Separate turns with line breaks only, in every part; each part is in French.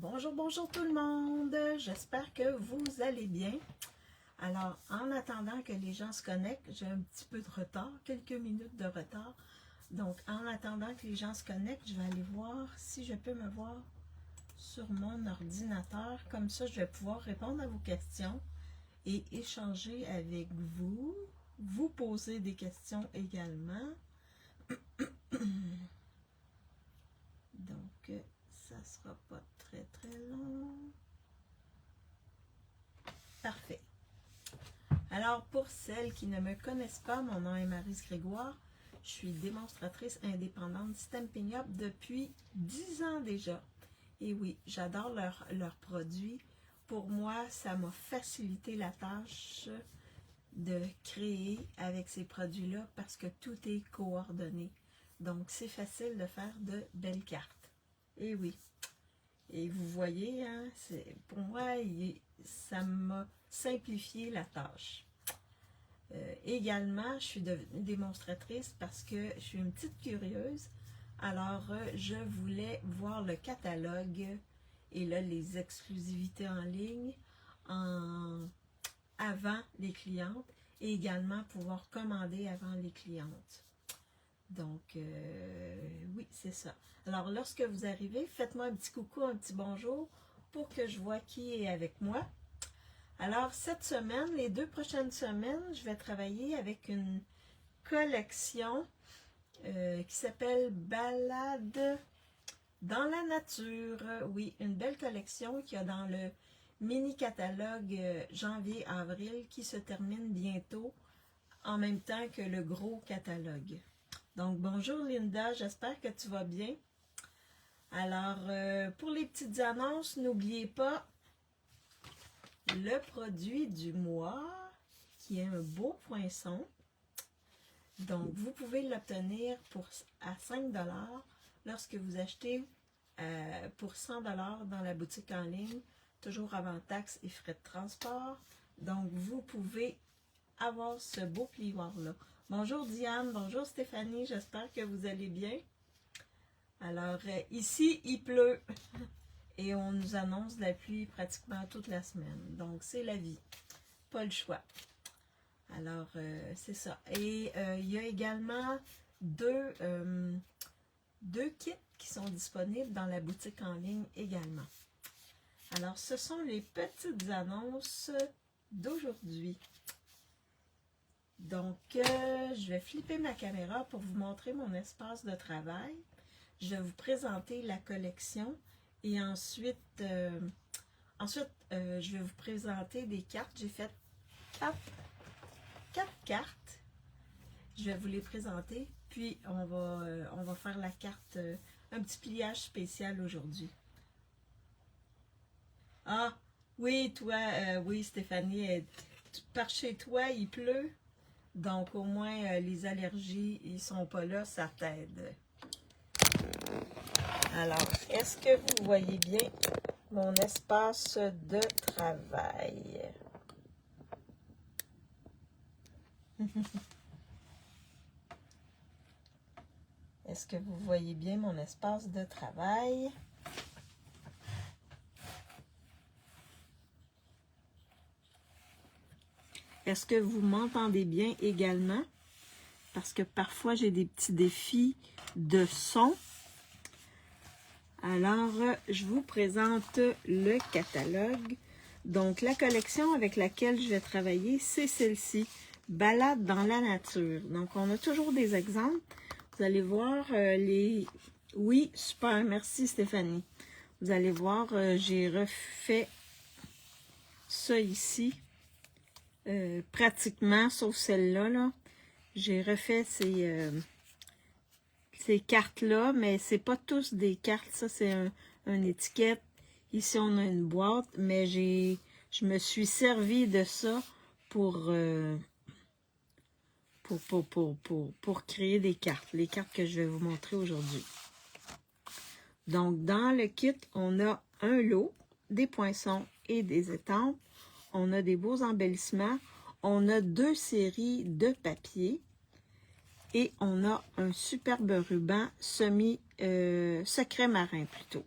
Bonjour, bonjour tout le monde. J'espère que vous allez bien. Alors, en attendant que les gens se connectent, j'ai un petit peu de retard, quelques minutes de retard. Donc, en attendant que les gens se connectent, je vais aller voir si je peux me voir sur mon ordinateur. Comme ça, je vais pouvoir répondre à vos questions et échanger avec vous. Vous poser des questions également. Donc, ça sera pas très long. Parfait. Alors, pour celles qui ne me connaissent pas, mon nom est Maryse Grégoire. Je suis démonstratrice indépendante Stampin' Up depuis 10 ans déjà. Et oui, j'adore leurs produits. Pour moi, ça m'a facilité la tâche de créer avec ces produits-là parce que tout est coordonné. Donc, c'est facile de faire de belles cartes. Et oui. Et vous voyez, hein, pour moi, ça m'a simplifié la tâche. Également, je suis devenue démonstratrice parce que je suis une petite curieuse. Alors, je voulais voir le catalogue et là, les exclusivités en ligne avant les clientes et également pouvoir commander avant les clientes. Donc, oui, c'est ça. Alors, lorsque vous arrivez, faites-moi un petit coucou, un petit bonjour pour que je vois qui est avec moi. Alors, cette semaine, les 2 prochaines semaines, je vais travailler avec une collection qui s'appelle Balade dans la nature. Oui, une belle collection qu'il y a dans le mini-catalogue janvier-avril qui se termine bientôt en même temps que le gros catalogue. Donc, bonjour Linda, j'espère que tu vas bien. Alors, pour les petites annonces, n'oubliez pas le produit du mois, qui est un beau poinçon. Donc, vous pouvez l'obtenir à 5 $ lorsque vous achetez pour 100 $ dans la boutique en ligne, toujours avant taxes et frais de transport. Donc, vous pouvez avoir ce beau plioir-là. Bonjour Diane, bonjour Stéphanie, j'espère que vous allez bien. Alors, ici, il pleut et on nous annonce de la pluie pratiquement toute la semaine. Donc, c'est la vie, pas le choix. Alors, c'est ça. Et il y a également deux kits qui sont disponibles dans la boutique en ligne également. Alors, ce sont les petites annonces d'aujourd'hui. Donc, je vais flipper ma caméra pour vous montrer mon espace de travail. Je vais vous présenter la collection et ensuite, je vais vous présenter des cartes. J'ai fait 4 cartes. Je vais vous les présenter, puis on va faire la carte, un petit pliage spécial aujourd'hui. Ah, oui, toi, oui Stéphanie, par chez toi, il pleut. Donc, au moins, les allergies, ils sont pas là, ça t'aide. Alors, est-ce que vous voyez bien mon espace de travail? Est-ce que vous voyez bien mon espace de travail? Est-ce que vous m'entendez bien également? Parce que parfois, j'ai des petits défis de son. Alors, je vous présente le catalogue. Donc, la collection avec laquelle je vais travailler, c'est celle-ci, Balade dans la nature. Donc, on a toujours des exemples. Vous allez voir les... Oui, super, merci Stéphanie. Vous allez voir, j'ai refait ça ici. Pratiquement, sauf celle-là, là. J'ai refait ces cartes-là, mais c'est pas tous des cartes. Ça, c'est une étiquette. Ici, on a une boîte, mais je me suis servi de ça pour créer des cartes. Les cartes que je vais vous montrer aujourd'hui. Donc, dans le kit, on a un lot, des poinçons et des étampes. On a des beaux embellissements. On a 2 séries de papier. Et on a un superbe ruban secret marin plutôt.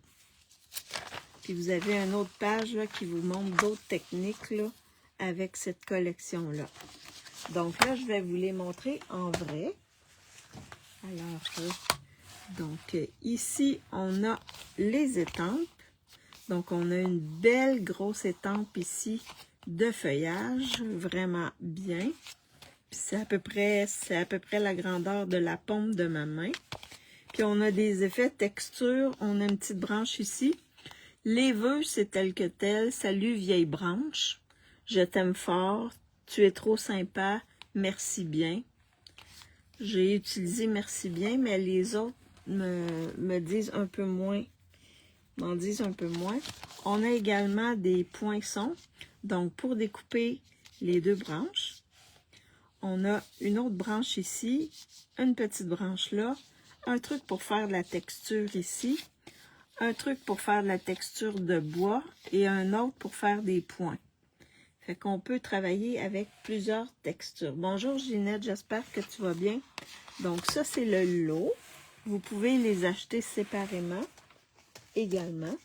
Puis vous avez une autre page là, qui vous montre d'autres techniques là, avec cette collection-là. Donc là, je vais vous les montrer en vrai. Alors, donc ici, on a les étampes. Donc, on a une belle grosse étampe ici de feuillage, vraiment bien. Puis c'est à peu près la grandeur de la paume de ma main. Puis on a des effets texture, on a une petite branche ici. Les vœux, c'est tel que tel. Salut vieille branche, je t'aime fort, tu es trop sympa, merci bien. J'ai utilisé merci bien, mais les autres me disent un peu moins. M'en disent un peu moins. On a également des poinçons, donc pour découper les deux branches. On a une autre branche ici, une petite branche là, un truc pour faire de la texture ici, un truc pour faire de la texture de bois et un autre pour faire des points. Fait qu'on peut travailler avec plusieurs textures. Bonjour Ginette, j'espère que tu vas bien. Donc ça c'est le lot. Vous pouvez les acheter séparément également.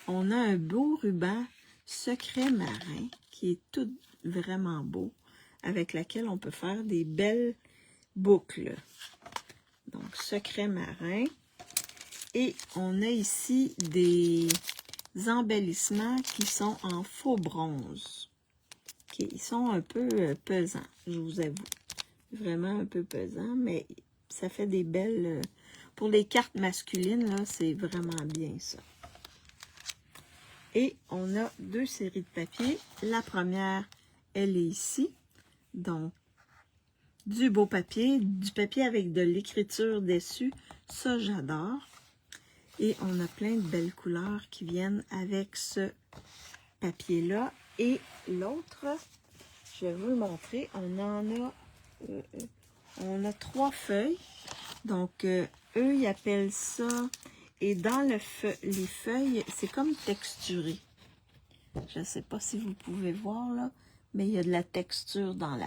On a un beau ruban secret marin qui est tout vraiment beau, avec laquelle on peut faire des belles boucles. Donc, secret marin. Et on a ici des embellissements qui sont en faux bronze. Okay, ils sont un peu pesants, je vous avoue. Vraiment un peu pesants, mais ça fait des belles... Pour les cartes masculines, là, c'est vraiment bien ça. Et on a deux séries de papier. La première, elle est ici. Donc, du beau papier, du papier avec de l'écriture dessus. Ça, j'adore. Et on a plein de belles couleurs qui viennent avec ce papier-là. Et l'autre, je vais vous le montrer. On a 3 feuilles. Donc, eux, ils appellent ça... Et dans les feuilles, c'est comme texturé. Je ne sais pas si vous pouvez voir, là, mais il y a de la texture dans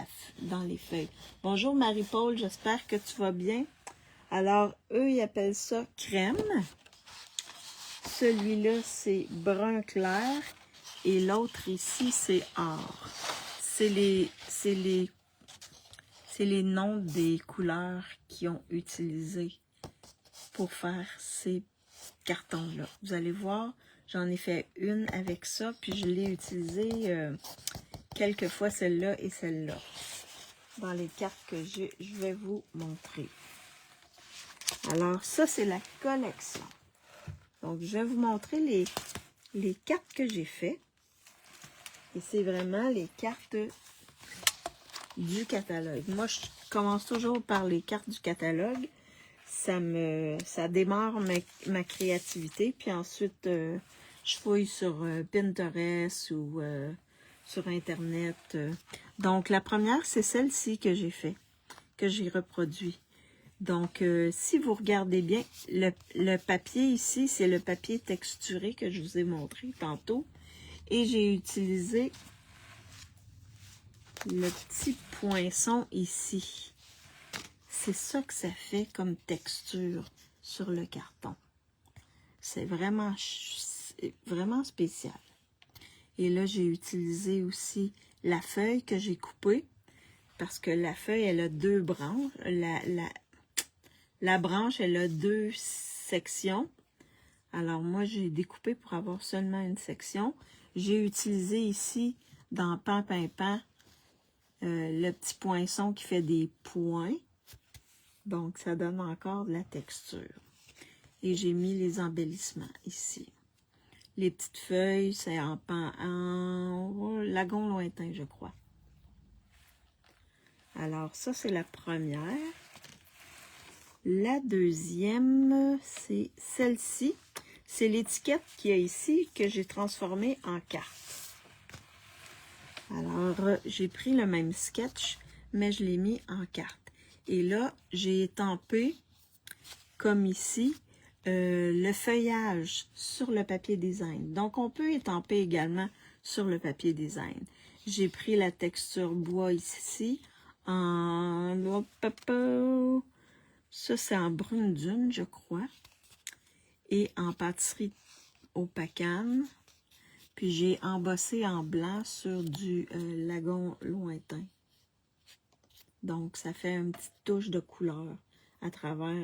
les feuilles. Bonjour Marie-Paul, j'espère que tu vas bien. Alors, eux, ils appellent ça crème. Celui-là, c'est brun clair. Et l'autre ici, c'est or. C'est les noms des couleurs qu'ils ont utilisées pour faire ces cartons-là. Vous allez voir, j'en ai fait une avec ça, puis je l'ai utilisé quelques fois celle-là et celle-là. Dans les cartes que je vais vous montrer. Alors, ça, c'est la collection. Donc, je vais vous montrer les cartes que j'ai fait. Et c'est vraiment les cartes du catalogue. Moi, je commence toujours par les cartes du catalogue. Ça démarre ma créativité, puis ensuite je fouille sur Pinterest ou sur Internet. Donc la première, c'est celle-ci que j'ai fait, que j'ai reproduit. Donc si vous regardez bien, le papier ici, c'est le papier texturé que je vous ai montré tantôt. Et j'ai utilisé le petit poinçon ici. C'est ça que ça fait comme texture sur le carton. C'est vraiment spécial. Et là, j'ai utilisé aussi la feuille que j'ai coupée. Parce que la feuille, elle a 2 branches. La branche, elle a 2 sections. Alors, moi, j'ai découpé pour avoir seulement une section. J'ai utilisé ici, dans Pan, Pan, Pan, le petit poinçon qui fait des points. Donc, ça donne encore de la texture. Et j'ai mis les embellissements ici. Les petites feuilles, c'est en lagon lointain, je crois. Alors, ça, c'est la première. La deuxième, c'est celle-ci. C'est l'étiquette qu'il y a ici que j'ai transformée en carte. Alors, j'ai pris le même sketch, mais je l'ai mis en carte. Et là, j'ai étampé, comme ici, le feuillage sur le papier design. Donc, on peut étamper également sur le papier design. J'ai pris la texture bois ici, ça, c'est en brune dune, je crois. et en pâtisserie au Pacane. Puis j'ai embossé en blanc sur du lagon lointain. Donc ça fait une petite touche de couleur à travers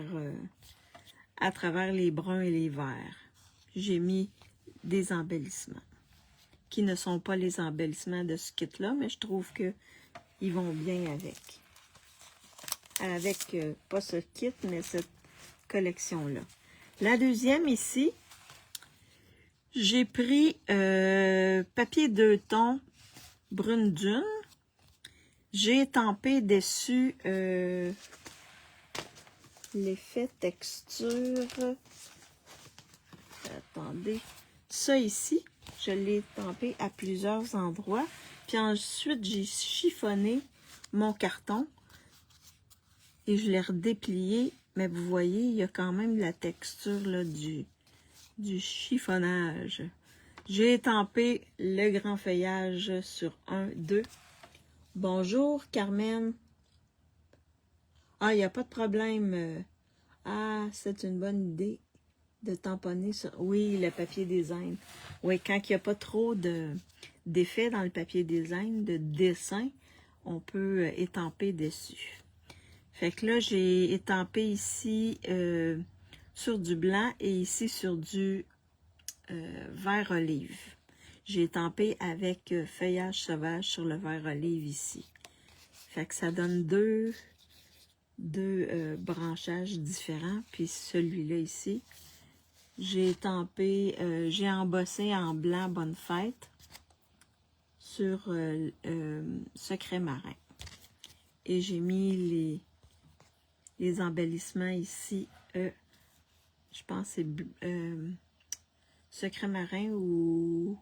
les bruns et les verts. J'ai mis des embellissements qui ne sont pas les embellissements de ce kit-là, mais je trouve que ils vont bien avec. Pas ce kit, mais cette collection-là. La deuxième ici, j'ai pris papier 2 tons brune dune. J'ai étampé dessus l'effet texture. Attendez. Ça ici, je l'ai étampé à plusieurs endroits. Puis ensuite, j'ai chiffonné mon carton et je l'ai redéplié. Mais vous voyez, il y a quand même la texture là, du chiffonnage. J'ai étampé le grand feuillage sur 1, 2. Bonjour, Carmen. Ah, il n'y a pas de problème. Ah, c'est une bonne idée de tamponner ça. Oui, le papier design. Oui, quand il n'y a pas trop d'effets dans le papier design, de dessin, on peut étamper dessus. Fait que là, j'ai étampé ici sur du blanc et ici sur du vert olive. J'ai étampé avec feuillage sauvage sur le vert olive ici. Fait que ça donne deux branchages différents. Puis celui-là ici, j'ai étampé, j'ai embossé en blanc Bonne Fête sur Secret Marin. Et j'ai mis les embellissements ici, je pense que c'est Secret Marin ou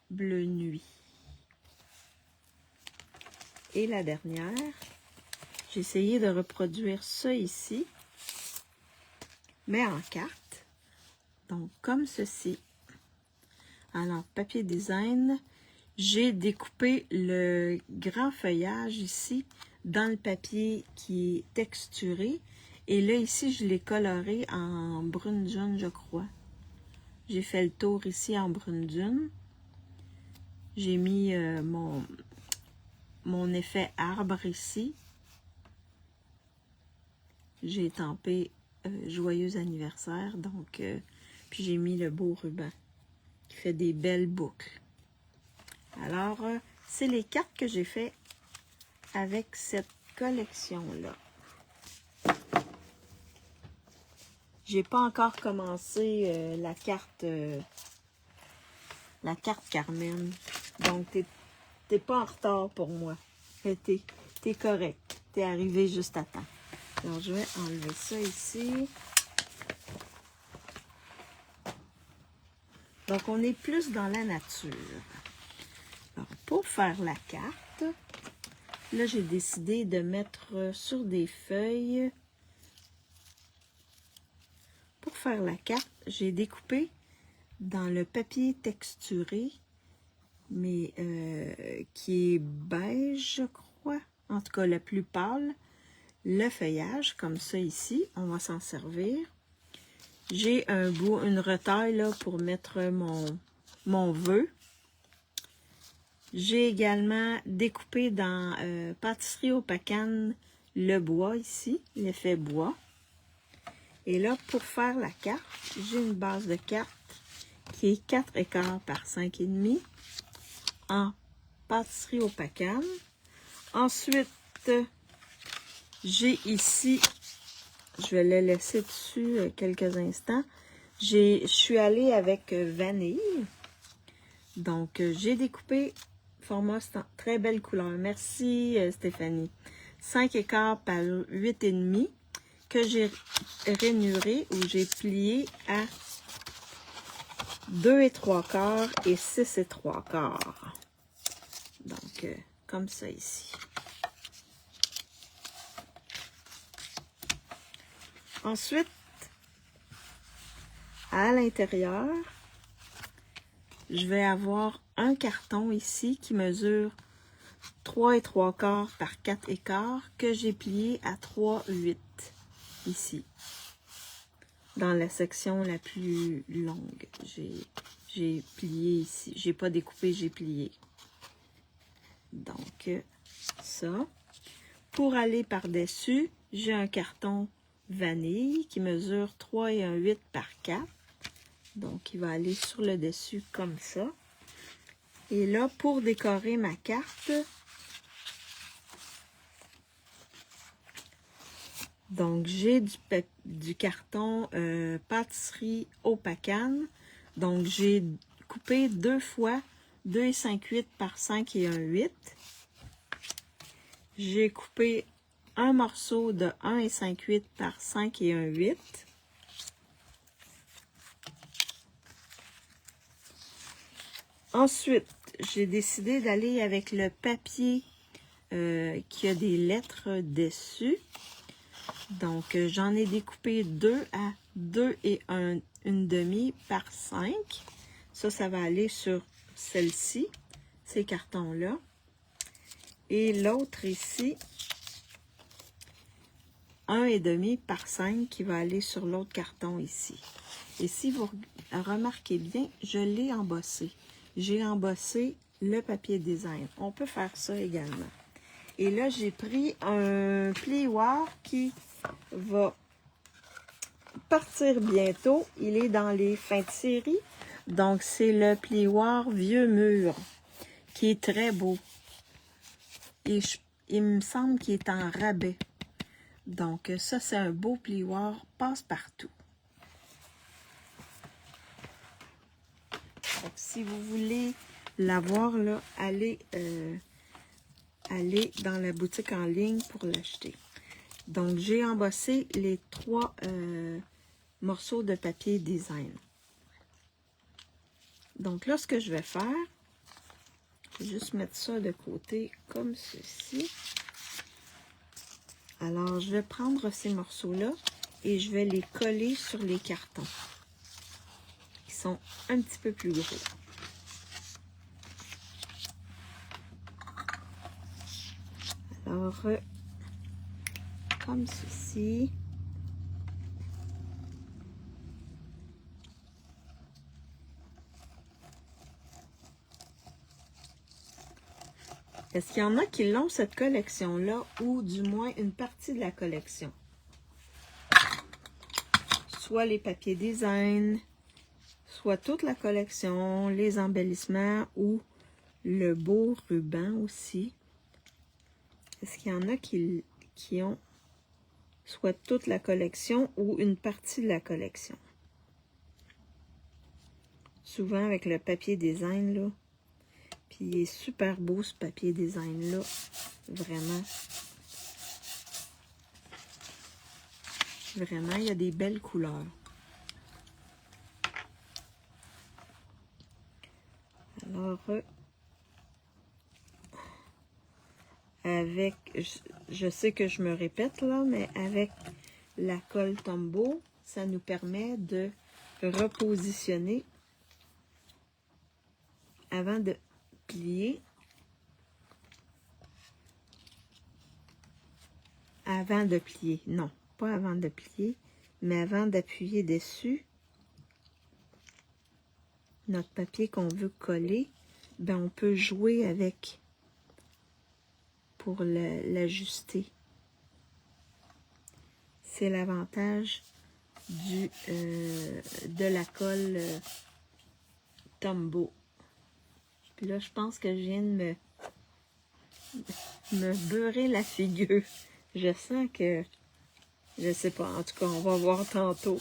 Bleu Nuit. Et la dernière, j'ai essayé de reproduire ça ici, mais en carte. Donc, comme ceci. Alors, papier design, j'ai découpé le grand feuillage ici dans le papier qui est texturé. Et là, ici, je l'ai coloré en brune jaune, je crois. J'ai fait le tour ici en brune dune. J'ai mis mon effet arbre ici. J'ai étampé joyeux anniversaire. Donc, puis j'ai mis le beau ruban qui fait des belles boucles. Alors, c'est les cartes que j'ai fait avec cette collection-là. J'ai pas encore commencé la carte Carmen. Donc, t'es pas en retard pour moi. T'es correct. T'es arrivé juste à temps. Alors, je vais enlever ça ici. Donc, on est plus dans la nature. Alors, pour faire la carte, là, j'ai décidé de mettre sur des feuilles. Pour faire la carte, j'ai découpé dans le papier texturé, mais qui est beige, je crois. En tout cas, le plus pâle. Le feuillage, comme ça ici. On va s'en servir. J'ai une retaille là, pour mettre mon vœu. J'ai également découpé dans Pâtisserie au Pacane le bois ici, l'effet bois. Et là, pour faire la carte, j'ai une base de carte qui est 4,25 par 5,5 en Pâtisserie au Pacane. Ensuite, j'ai ici, je vais le laisser dessus quelques instants. Je suis allée avec vanille. Donc, j'ai découpé format très belle couleur. Merci Stéphanie. 5,15 par 8,5 que j'ai rainuré ou j'ai plié à 2,75 et 6,75. Donc, comme ça ici. Ensuite, à l'intérieur, je vais avoir un carton ici qui mesure 3,75 par 4,15 que j'ai plié à 3,8 ici. dans la section la plus longue. J'ai plié ici. J'ai pas découpé, j'ai plié. Donc, ça. Pour aller par-dessus, j'ai un carton vanille qui mesure 3 et 1/8 par 4. Donc, il va aller sur le dessus comme ça. Et là, pour décorer ma carte, donc j'ai du carton pâtisserie Opacane. Donc, j'ai coupé 2 fois 2 et 5/8 par 5 et 1/8. J'ai coupé un morceau de 1 et 5/8 par 5 et 1/8. Ensuite, j'ai décidé d'aller avec le papier qui a des lettres dessus. Donc, j'en ai découpé 2 à 2 et 1/2 par 5. Ça va aller sur celle-ci, ces cartons-là. Et l'autre ici, 1,5 par 5 qui va aller sur l'autre carton ici. Et si vous remarquez bien, je l'ai embossé. J'ai embossé le papier design. On peut faire ça également. Et là, j'ai pris un plioir qui va partir bientôt. Il est dans les fins de série. Donc, c'est le plioir Vieux Mur qui est très beau. Et il me semble qu'il est en rabais. Donc, ça, c'est un beau plioir passe-partout. Donc, si vous voulez l'avoir, là, allez dans la boutique en ligne pour l'acheter. Donc, j'ai embossé les 3 morceaux de papier design. Donc, là, ce que je vais faire, je vais juste mettre ça de côté comme ceci. Alors, je vais prendre ces morceaux-là et je vais les coller sur les cartons qui sont un petit peu plus gros. Alors, comme ceci. Est-ce qu'il y en a qui l'ont, cette collection-là, ou du moins une partie de la collection? Soit les papiers design, soit toute la collection, les embellissements ou le beau ruban aussi. Est-ce qu'il y en a qui ont soit toute la collection ou une partie de la collection? Souvent avec le papier design, là. Puis il est super beau ce papier design-là. Vraiment. Vraiment, il y a des belles couleurs. Alors, avec, je sais que je me répète là, mais avec la colle Tombow, ça nous permet de repositionner avant de plier. Avant de plier, non, pas avant de plier, mais avant d'appuyer dessus notre papier qu'on veut coller, ben on peut jouer avec pour l'ajuster. C'est l'avantage de la colle Tombow. Puis là, je pense que je viens de me beurrer la figure. Je sens que, je sais pas, en tout cas, on va voir tantôt.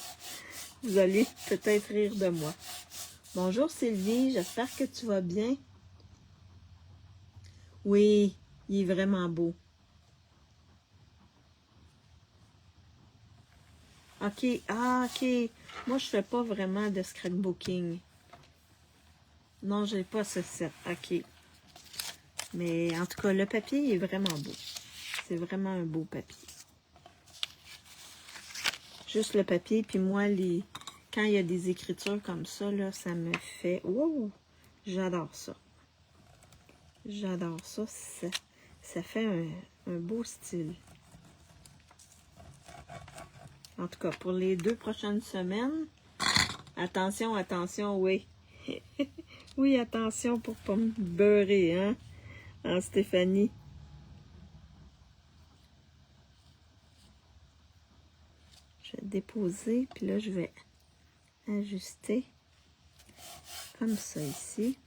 Vous allez peut-être rire de moi. Bonjour Sylvie, j'espère que tu vas bien. Oui, il est vraiment beau. OK, OK. Moi, je fais pas vraiment de scrapbooking. Non, j'ai pas ce set. OK. Mais en tout cas, le papier est vraiment beau. C'est vraiment un beau papier. Juste le papier, puis moi, quand il y a des écritures comme ça, là, ça me fait... Wow! J'adore ça. J'adore ça. Ça fait un beau style. En tout cas, pour les 2 prochaines semaines, attention, attention, oui. Oui, attention pour pas me beurrer, hein, en Stéphanie. Je vais déposer, puis là, je vais ajuster comme ça ici.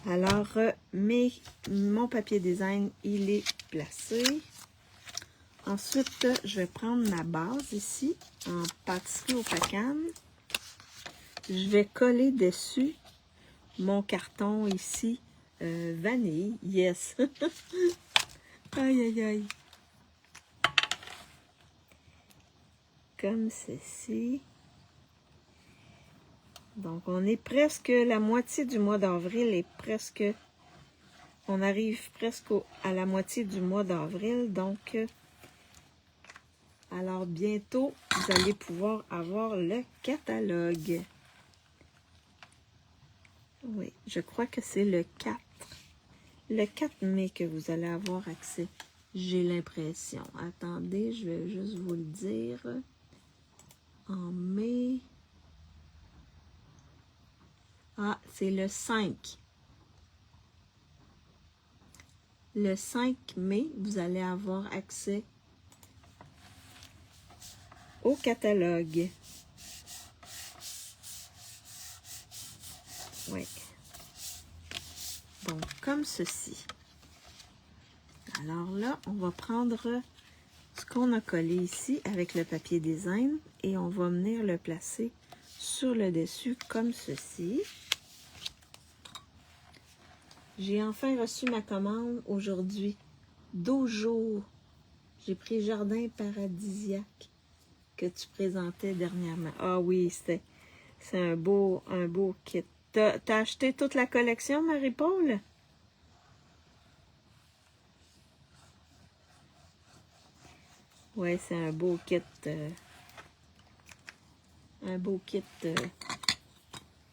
Alors, mon papier design, il est placé. Ensuite, je vais prendre ma base ici, en pâtisserie au pacane. Je vais coller dessus mon carton ici, vanille. Yes! Aïe, aïe, aïe! Comme ceci. Donc, on est presque, la moitié du mois d'avril est presque, on arrive presque à la moitié du mois d'avril. Donc, alors bientôt, vous allez pouvoir avoir le catalogue. Oui, je crois que c'est le 4 mai que vous allez avoir accès. J'ai l'impression. Attendez, je vais juste vous le dire. En mai. Ah, c'est le 5. Le 5 mai, vous allez avoir accès au catalogue. Oui. Donc, comme ceci. Alors là, on va prendre ce qu'on a collé ici avec le papier design et on va venir le placer sur le dessus comme ceci. J'ai enfin reçu ma commande aujourd'hui. 12 jours. J'ai pris Jardin Paradisiaque que tu présentais dernièrement. Ah oui, c'est un beau kit. T'as acheté toute la collection, Marie-Paul? Oui, c'est un beau kit. Un beau kit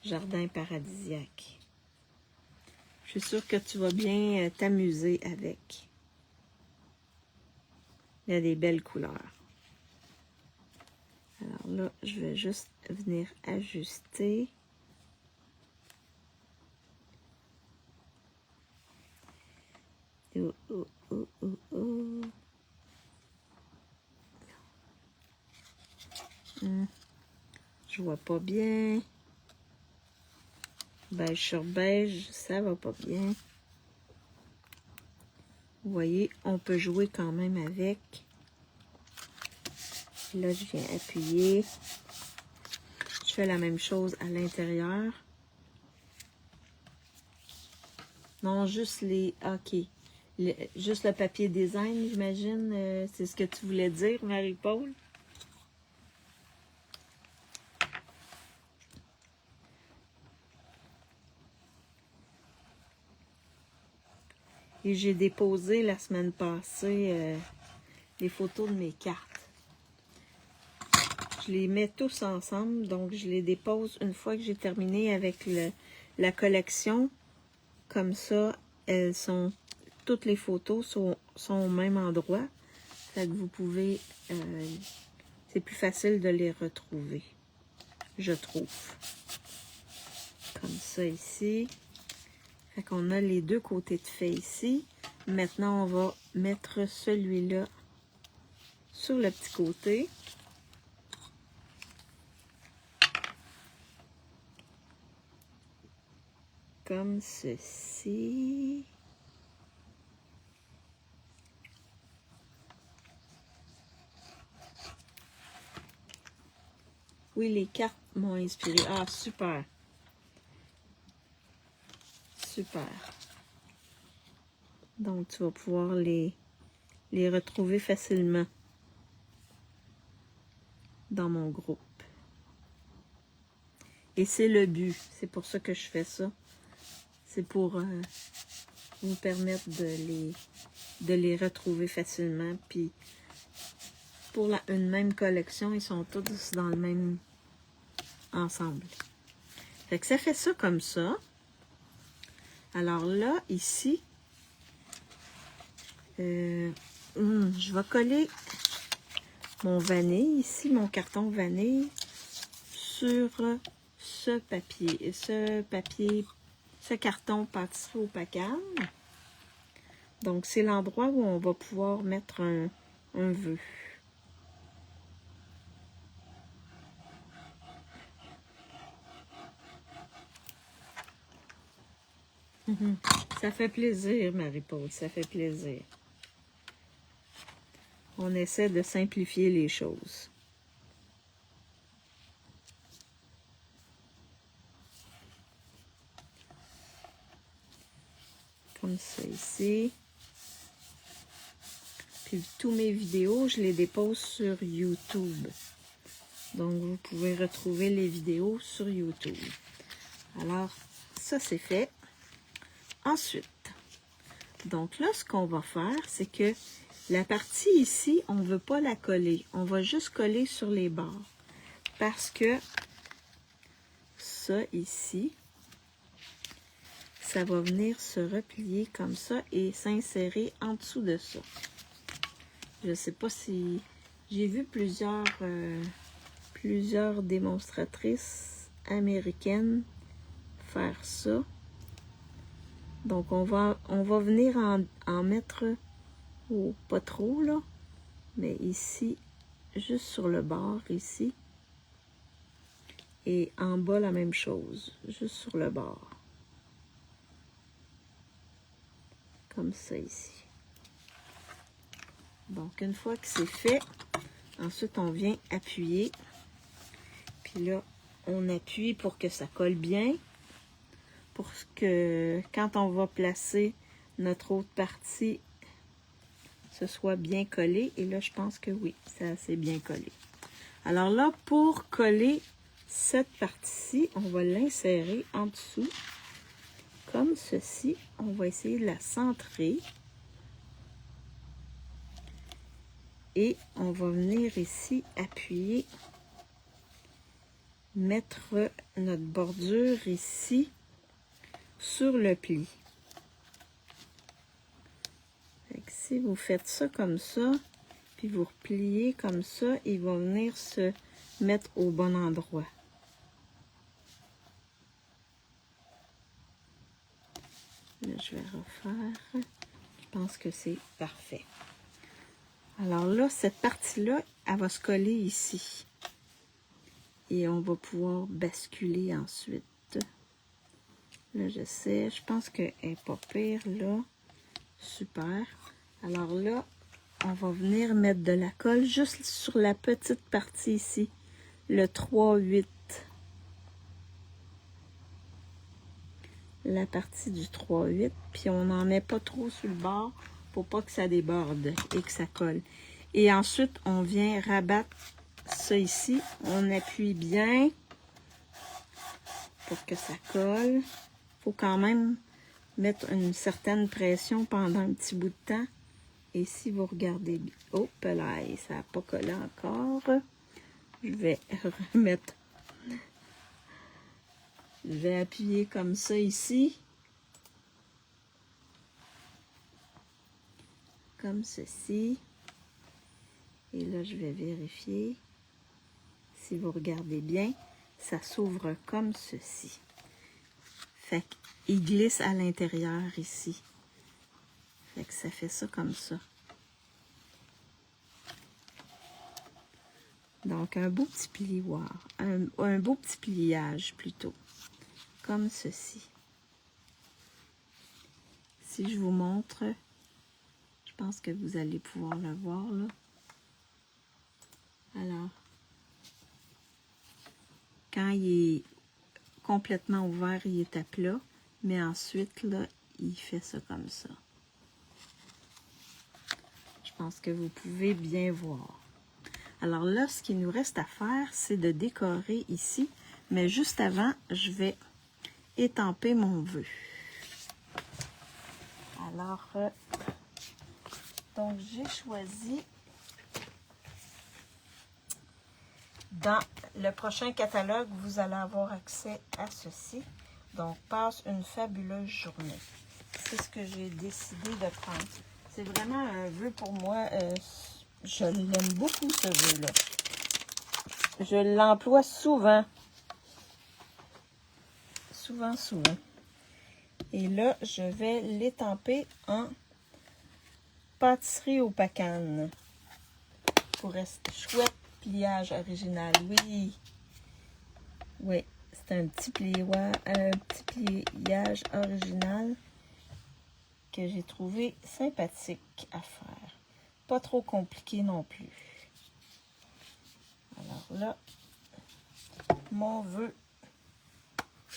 Jardin Paradisiaque. Je suis sûre que tu vas bien t'amuser avec. Il y a des belles couleurs. Alors là, je vais juste venir ajuster. Oh, oh, oh, oh, oh. Je vois pas bien. Beige sur beige, ça va pas bien. Vous voyez, on peut jouer quand même avec. Là, je viens appuyer. Je fais la même chose à l'intérieur. Non, juste les... OK. Juste le papier design, j'imagine. C'est ce que tu voulais dire, Marie-Paul? Et j'ai déposé la semaine passée les photos de mes cartes. Je les mets tous ensemble, donc je les dépose une fois que j'ai terminé avec la collection. Comme ça, toutes les photos sont au même endroit. Fait que vous pouvez, c'est plus facile de les retrouver, je trouve. Comme ça ici. Fait qu'on a les deux côtés de fait ici. Maintenant, on va mettre celui-là sur le petit côté. Comme ceci. Oui, les cartes m'ont inspiré. Ah, super. Super. Donc, tu vas pouvoir les retrouver facilement dans mon groupe. Et c'est le but. C'est pour ça que je fais ça. C'est pour vous permettre de les retrouver facilement. Puis, pour une même collection, ils sont tous dans le même ensemble. Fait que ça fait ça comme ça. Alors là, ici, je vais coller mon vanille, ici, mon carton vanille, sur ce carton pâtisserie au Pacam. Donc, c'est l'endroit où on va pouvoir mettre un vœu. Ça fait plaisir, Marie-Paul, ça fait plaisir. On essaie de simplifier les choses. Comme ça ici. Puis tous mes vidéos, je les dépose sur YouTube. Donc, vous pouvez retrouver les vidéos sur YouTube. Alors, ça c'est fait. Ensuite, donc là, ce qu'on va faire, c'est que la partie ici, on ne veut pas la coller. On va juste coller sur les bords. Parce que ça ici, ça va venir se replier comme ça et s'insérer en dessous de ça. Je ne sais pas si... J'ai vu plusieurs démonstratrices américaines faire ça. Donc, on va venir en mettre, oh, pas trop là, mais ici, juste sur le bord, ici. Et en bas, la même chose, juste sur le bord. Comme ça ici. Donc, une fois que c'est fait, ensuite, on vient appuyer. Puis là, on appuie pour que ça colle bien. Pour que quand on va placer notre autre partie, ce soit bien collé. Et là, je pense que oui, c'est assez bien collé. Alors là, pour coller cette partie-ci, on va l'insérer en dessous. Comme ceci. On va essayer de la centrer. Et on va venir ici appuyer, mettre notre bordure ici sur le pli. Fait que si vous faites ça comme ça, puis vous repliez comme ça, il va venir se mettre au bon endroit. Là, je vais refaire. Je pense que c'est parfait. Alors là, cette partie-là, elle va se coller ici. Et on va pouvoir basculer ensuite. Là, j'essaie. Je pense qu'elle n'est pas pire, là. Super. Alors là, on va venir mettre de la colle juste sur la petite partie ici. Le 3-8. La partie du 3-8. Puis on n'en met pas trop sur le bord pour pas que ça déborde et que ça colle. Et ensuite, on vient rabattre ça ici. On appuie bien pour que ça colle. Il faut quand même mettre une certaine pression pendant un petit bout de temps. Et si vous regardez bien, oh là, ça n'a pas collé encore. Je vais remettre. Je vais appuyer comme ça ici. Comme ceci. Et là, je vais vérifier. Si vous regardez bien, ça s'ouvre comme ceci. Fait qu'il glisse à l'intérieur ici. Fait que ça fait ça comme ça. Donc, un beau petit plioir. Un beau petit pliage plutôt. Comme ceci. Si je vous montre, je pense que vous allez pouvoir le voir là. Alors, quand il est complètement ouvert, il est à plat. Mais ensuite, là, il fait ça comme ça. Je pense que vous pouvez bien voir. Alors là, ce qu'il nous reste à faire, c'est de décorer ici. Mais juste avant, je vais étamper mon vœu. Alors, donc j'ai choisi dans le prochain catalogue, vous allez avoir accès à ceci. Donc, passe une fabuleuse journée. C'est ce que j'ai décidé de prendre. C'est vraiment un vœu pour moi. Je l'aime beaucoup, ce vœu-là. Je l'emploie souvent. Souvent. Et là, je vais l'étamper en pâtisserie au pacane. Pour rester chouette pliage original. Oui. Oui, c'est un petit pliage original que j'ai trouvé sympathique à faire. Pas trop compliqué non plus. Alors là, mon vœu,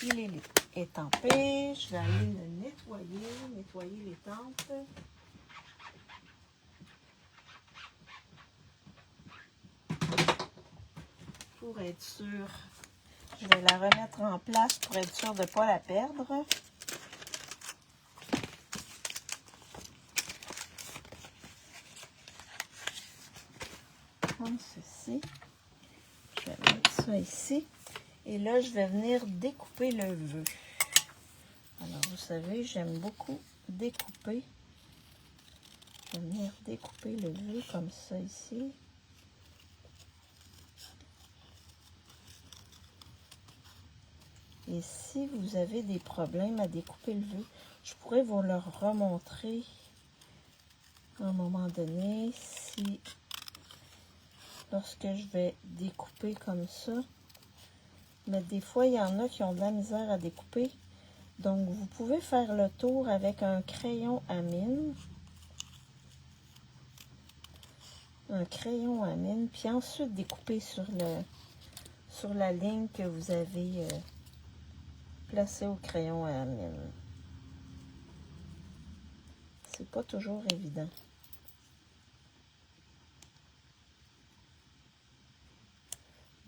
il est étampé. Je vais aller le nettoyer l'étampe. Pour être sûr, je vais la remettre en place pour être sûr de ne pas la perdre. Comme ceci. Je vais mettre ça ici. Et là, je vais venir découper le vœu. Alors, vous savez, j'aime beaucoup découper. Je vais venir découper le vœu comme ça ici. Et si vous avez des problèmes à découper le vœu, je pourrais vous le remontrer à un moment donné, si lorsque je vais découper comme ça. Mais des fois, il y en a qui ont de la misère à découper. Donc, vous pouvez faire le tour avec un crayon à mine. Puis ensuite découper sur la ligne que vous avez placée au crayon à mine. C'est pas toujours évident.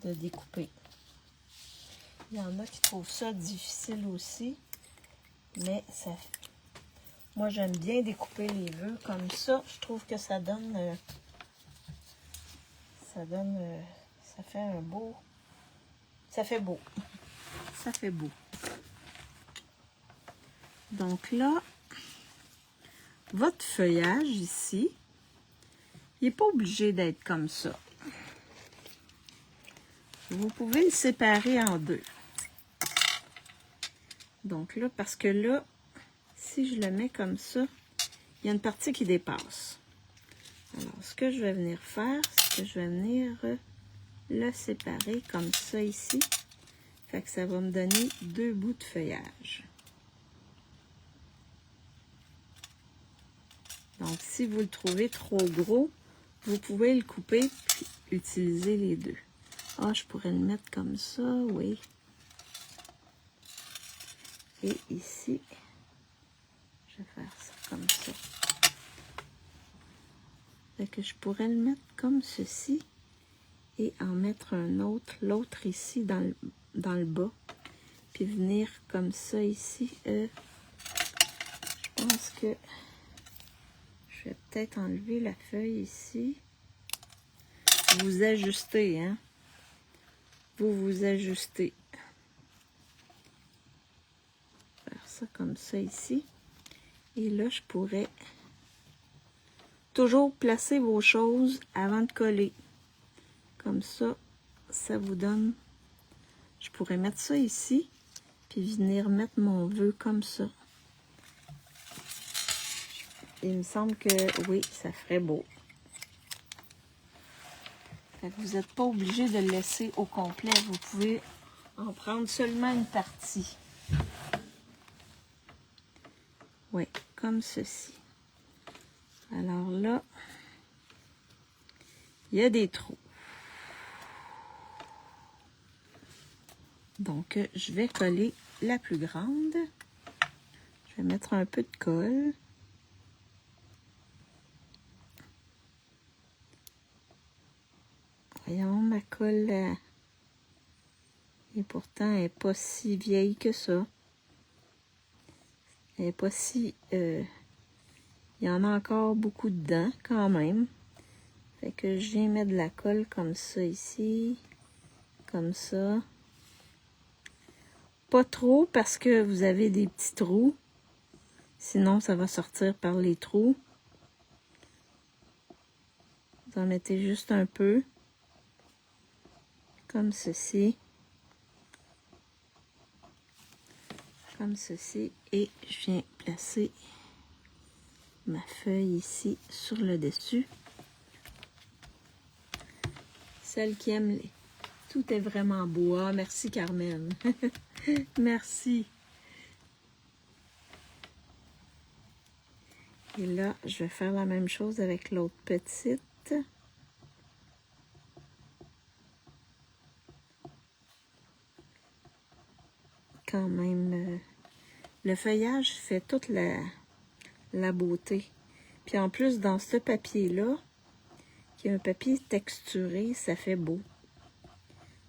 De découper. Il y en a qui trouvent ça difficile aussi, mais moi j'aime bien découper les vœux comme ça. Je trouve que ça donne, ça fait un beau, ça fait beau. Ça fait beau. Donc là, votre feuillage ici, il n'est pas obligé d'être comme ça. Vous pouvez le séparer en deux. Donc là, parce que là, si je le mets comme ça, il y a une partie qui dépasse. Alors, ce que je vais venir faire, c'est que je vais venir le séparer comme ça ici. Fait que ça va me donner deux bouts de feuillage. Donc, si vous le trouvez trop gros, vous pouvez le couper puis utiliser les deux. Ah, je pourrais le mettre comme ça, oui. Et ici, je vais faire ça comme ça. Fait que je pourrais le mettre comme ceci et en mettre un autre, l'autre ici dans le bas. Puis venir comme ça ici. Je pense que je vais peut-être enlever la feuille ici. Vous ajustez, hein. Vous ajustez. Faire ça comme ça ici. Et là, je pourrais toujours placer vos choses avant de coller. Comme ça, ça vous donne... Je pourrais mettre ça ici, puis venir mettre mon vœu comme ça. Il me semble que oui, ça ferait beau. Fait que vous n'êtes pas obligé de le laisser au complet. Vous pouvez en prendre seulement une partie. Oui, comme ceci. Alors là, il y a des trous. Donc, je vais coller la plus grande. Je vais mettre un peu de colle. Voyons, ma colle, et pourtant, elle n'est pas si vieille que ça. Elle n'est pas si... il y en a encore beaucoup dedans, quand même. Fait que je viens mettre de la colle comme ça ici. Comme ça. Pas trop, parce que vous avez des petits trous. Sinon, ça va sortir par les trous. Vous en mettez juste un peu, comme ceci. Comme ceci. Et je viens placer ma feuille ici sur le dessus. Celle qui aime les... Tout est vraiment beau. Ah, merci Carmen. Merci. Et là, je vais faire la même chose avec l'autre petite. Quand même, le feuillage fait toute la beauté. Puis en plus, dans ce papier-là, qui est un papier texturé, ça fait beau.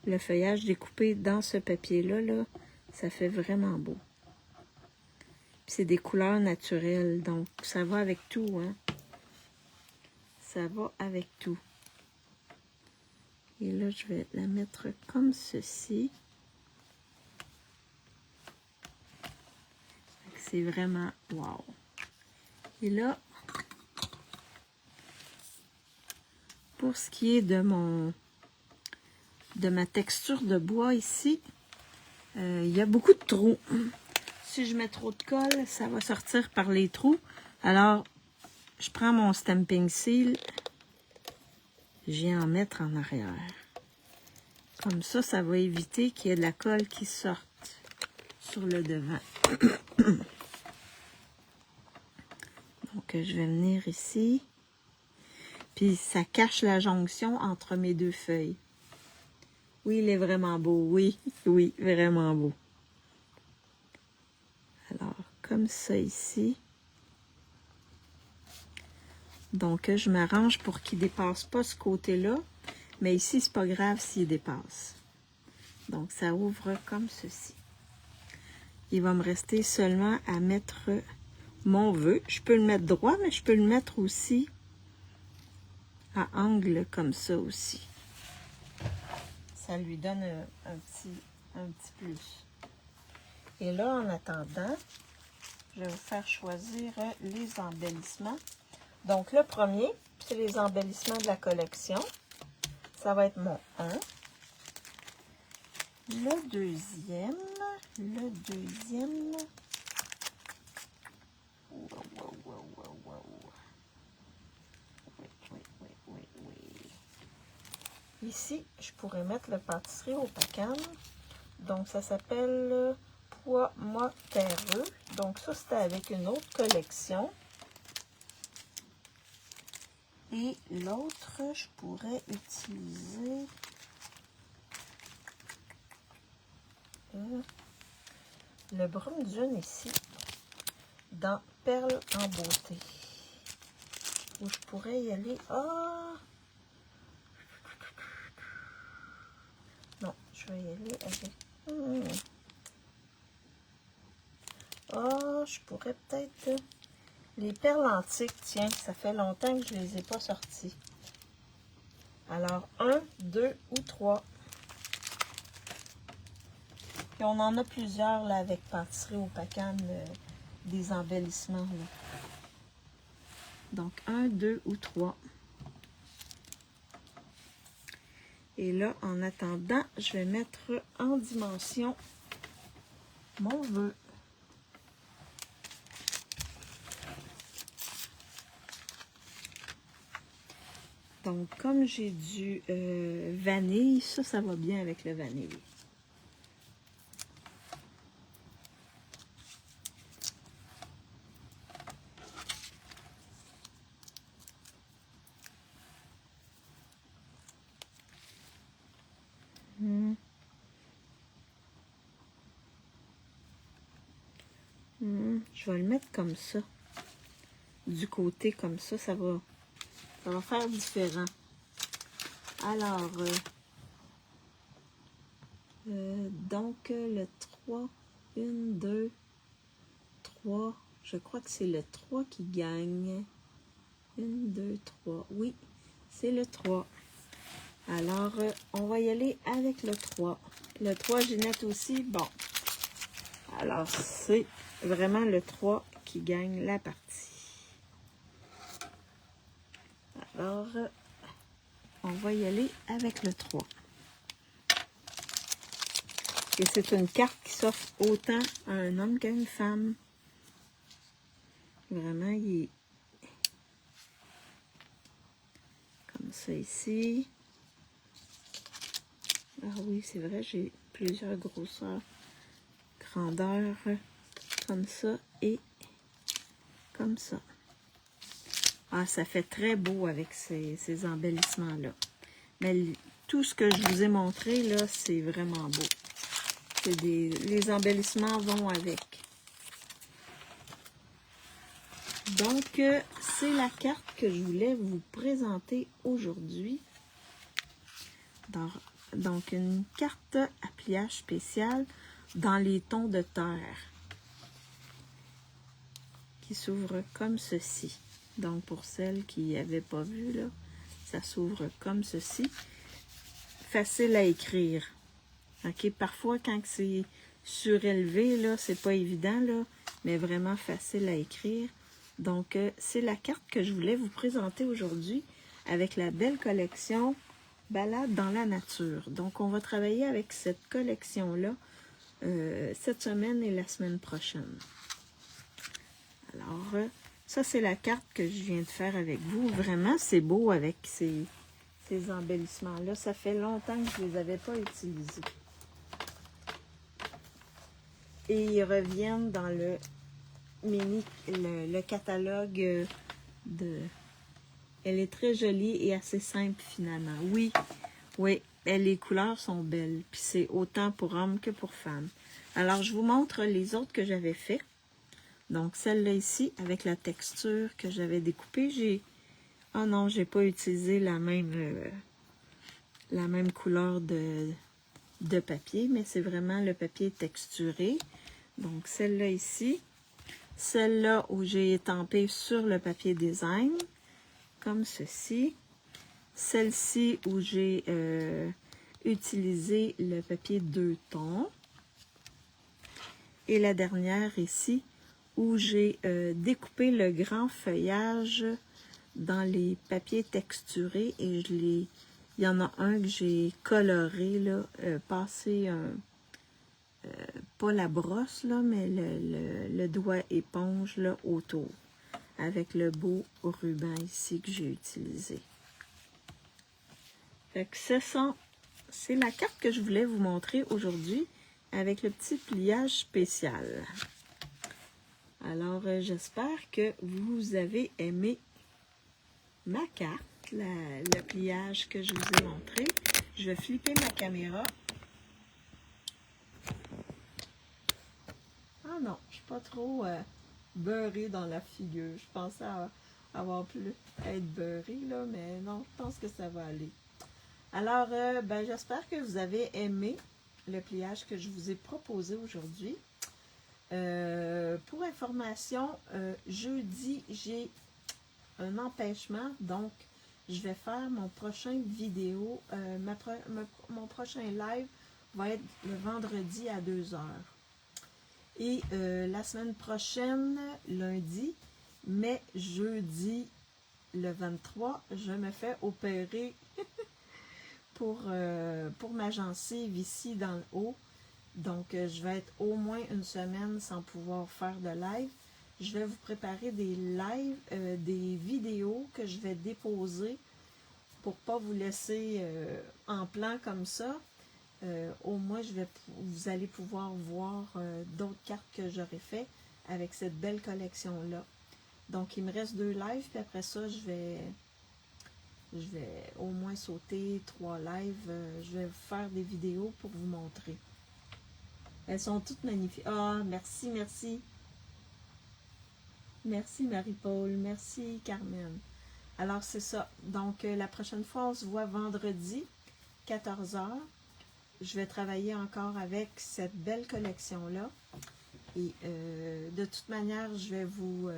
Le feuillage découpé dans ce papier-là, là, ça fait vraiment beau. Puis c'est des couleurs naturelles, donc ça va avec tout, hein. Ça va avec tout. Et là, je vais la mettre comme ceci. C'est vraiment wow. Et là, pour ce qui est de ma texture de bois ici, il y a beaucoup de trous. Si je mets trop de colle, ça va sortir par les trous. Alors, je prends mon stamping seal, je viens en mettre en arrière. Comme ça, ça va éviter qu'il y ait de la colle qui sorte sur le devant. Donc, je vais venir ici. Puis, ça cache la jonction entre mes deux feuilles. Oui, il est vraiment beau. Oui, oui, vraiment beau. Alors, comme ça ici. Donc, je m'arrange pour qu'il ne dépasse pas ce côté-là. Mais ici, c'est pas grave s'il dépasse. Donc, ça ouvre comme ceci. Il va me rester seulement à mettre mon vœu. Je peux le mettre droit, mais je peux le mettre aussi à angle comme ça aussi. Ça lui donne un petit plus. Et là, en attendant, je vais vous faire choisir les embellissements. Donc, le premier, c'est les embellissements de la collection. Ça va être mon 1. Le deuxième. Ici, je pourrais mettre le pâtisserie au pacane. Donc, ça s'appelle Pois Moi Terreux. Donc, ça, c'était avec une autre collection. Et l'autre, je pourrais utiliser le Brume Dune ici, dans Perles en beauté. Où je pourrais y aller. Ah! Non, je vais y aller avec... Ah, je pourrais peut-être... Les perles antiques, tiens, ça fait longtemps que je ne les ai pas sorties. Alors, 1, 2 ou 3. Puis on en a plusieurs là avec pâtisserie au pacane, des embellissements. Là. Donc, 1, 2 ou 3. Et là, en attendant, je vais mettre en dimension mon vœu. Donc, comme j'ai du vanille, ça va bien avec le vanille. Je vais le mettre comme ça. Du côté comme ça, ça va faire différent. Alors, donc le 3, 1, 2, 3, je crois que c'est le 3 qui gagne. 1, 2, 3, oui, c'est le 3. Alors, on va y aller avec le 3. Le 3, Ginette aussi, bon. Alors, c'est vraiment le 3 qui gagne la partie. Alors, on va y aller avec le 3. Et c'est une carte qui s'offre autant à un homme qu'à une femme. Vraiment, il est comme ça ici. Ah oui, c'est vrai, j'ai plusieurs grosseurs, grandeurs, comme ça et comme ça. Ah, ça fait très beau avec ces embellissements-là. Mais tout ce que je vous ai montré, là, c'est vraiment beau. Les embellissements vont avec. Donc, c'est la carte que je voulais vous présenter aujourd'hui. Donc, une carte à pliage spécial dans les tons de terre qui s'ouvre comme ceci. Donc, pour celles qui n'avaient pas vu, là, ça s'ouvre comme ceci. Facile à écrire. OK? Parfois, quand c'est surélevé, là, c'est pas évident, là, mais vraiment facile à écrire. Donc, c'est la carte que je voulais vous présenter aujourd'hui avec la belle collection Balade dans la nature. Donc, on va travailler avec cette collection-là cette semaine et la semaine prochaine. Alors, ça, c'est la carte que je viens de faire avec vous. Vraiment, c'est beau avec ces embellissements-là. Ça fait longtemps que je ne les avais pas utilisés. Et ils reviennent dans le catalogue de... Elle est très jolie et assez simple finalement. Oui, les couleurs sont belles. Puis c'est autant pour hommes que pour femmes. Alors, je vous montre les autres que j'avais fait. Donc, celle-là ici, avec la texture que j'avais découpée, oh non, j'ai pas utilisé la même couleur de papier, mais c'est vraiment le papier texturé. Donc, celle-là ici. Celle-là où j'ai étampé sur le papier design, comme ceci. Celle-ci où j'ai utilisé le papier 2 tons. Et la dernière ici, où j'ai découpé le grand feuillage dans les papiers texturés. Et il y en a un que j'ai coloré, là, passé pas la brosse, là, mais le doigt éponge là, autour, avec le beau ruban ici que j'ai utilisé. Fait que c'est la carte que je voulais vous montrer aujourd'hui avec le petit pliage spécial. Alors, j'espère que vous avez aimé ma carte, le pliage que je vous ai montré. Je vais flipper ma caméra. Ah non, je ne suis pas trop beurrée dans la figure. Je pensais avoir pu être beurrée, là, mais non, je pense que ça va aller. Alors, j'espère que vous avez aimé le pliage que je vous ai proposé aujourd'hui. Pour information, jeudi, j'ai un empêchement, donc je vais faire mon prochain vidéo. Mon prochain live va être le vendredi à 2h. Et la semaine prochaine, lundi, mais jeudi, le 23, je me fais opérer pour ma gencive ici dans le haut. Donc, je vais être au moins une semaine sans pouvoir faire de live. Je vais vous préparer des lives, des vidéos que je vais déposer pour ne pas vous laisser en plan comme ça. Au moins, vous allez pouvoir voir d'autres cartes que j'aurais fait avec cette belle collection-là. Donc, il me reste 2 lives, puis après ça, je vais au moins sauter 3 lives. Je vais vous faire des vidéos pour vous montrer. Elles sont toutes magnifiques. Ah, merci, merci. Merci Marie-Paul, merci Carmen. Alors, c'est ça. Donc, la prochaine fois, on se voit vendredi, 14h. Je vais travailler encore avec cette belle collection-là. Et de toute manière, je vais vous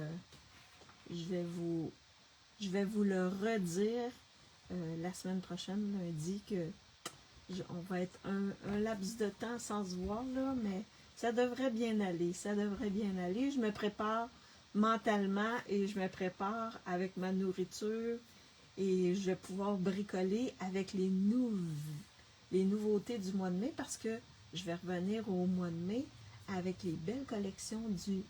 le redire la semaine prochaine, lundi, que on va être un laps de temps sans se voir, là, mais ça devrait bien aller. Ça devrait bien aller. Je me prépare mentalement et je me prépare avec ma nourriture et je vais pouvoir bricoler avec les nouveautés du mois de mai parce que je vais revenir au mois de mai avec les belles collections du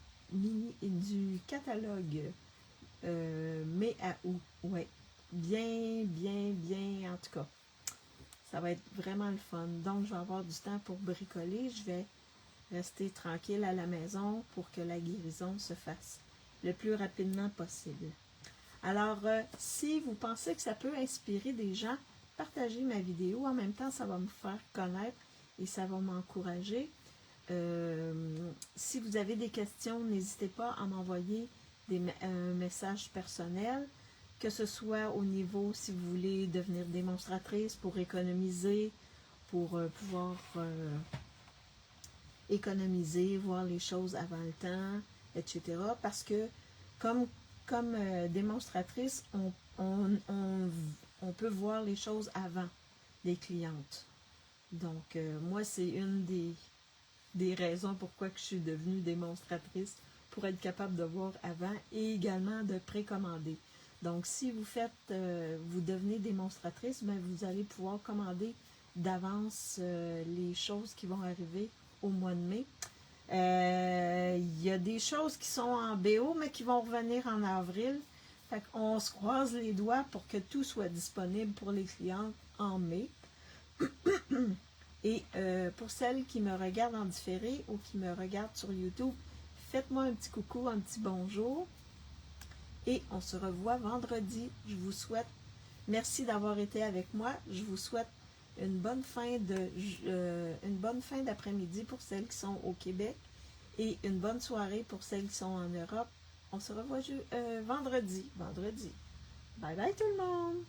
catalogue mai à août. Ouais, bien, en tout cas. Ça va être vraiment le fun. Donc, je vais avoir du temps pour bricoler. Je vais rester tranquille à la maison pour que la guérison se fasse le plus rapidement possible. Alors, si vous pensez que ça peut inspirer des gens, partagez ma vidéo. En même temps, ça va me faire connaître et ça va m'encourager. Si vous avez des questions, n'hésitez pas à m'envoyer un message personnel, que ce soit au niveau, si vous voulez devenir démonstratrice pour économiser, pour pouvoir économiser, voir les choses avant le temps, etc. Parce que comme démonstratrice, on peut voir les choses avant les clientes. Donc, moi, c'est une des raisons pourquoi que je suis devenue démonstratrice, pour être capable de voir avant et également de précommander. Donc, si vous vous devenez démonstratrice, ben, vous allez pouvoir commander d'avance les choses qui vont arriver au mois de mai. Il y a des choses qui sont en BO, mais qui vont revenir en avril. Fait qu'on se croise les doigts pour que tout soit disponible pour les clients en mai. Et pour celles qui me regardent en différé ou qui me regardent sur YouTube, faites-moi un petit coucou, un petit bonjour. Et on se revoit vendredi. Je vous souhaite, merci d'avoir été avec moi. Je vous souhaite une bonne fin d'après-midi pour celles qui sont au Québec et une bonne soirée pour celles qui sont en Europe. On se revoit vendredi. Bye bye tout le monde!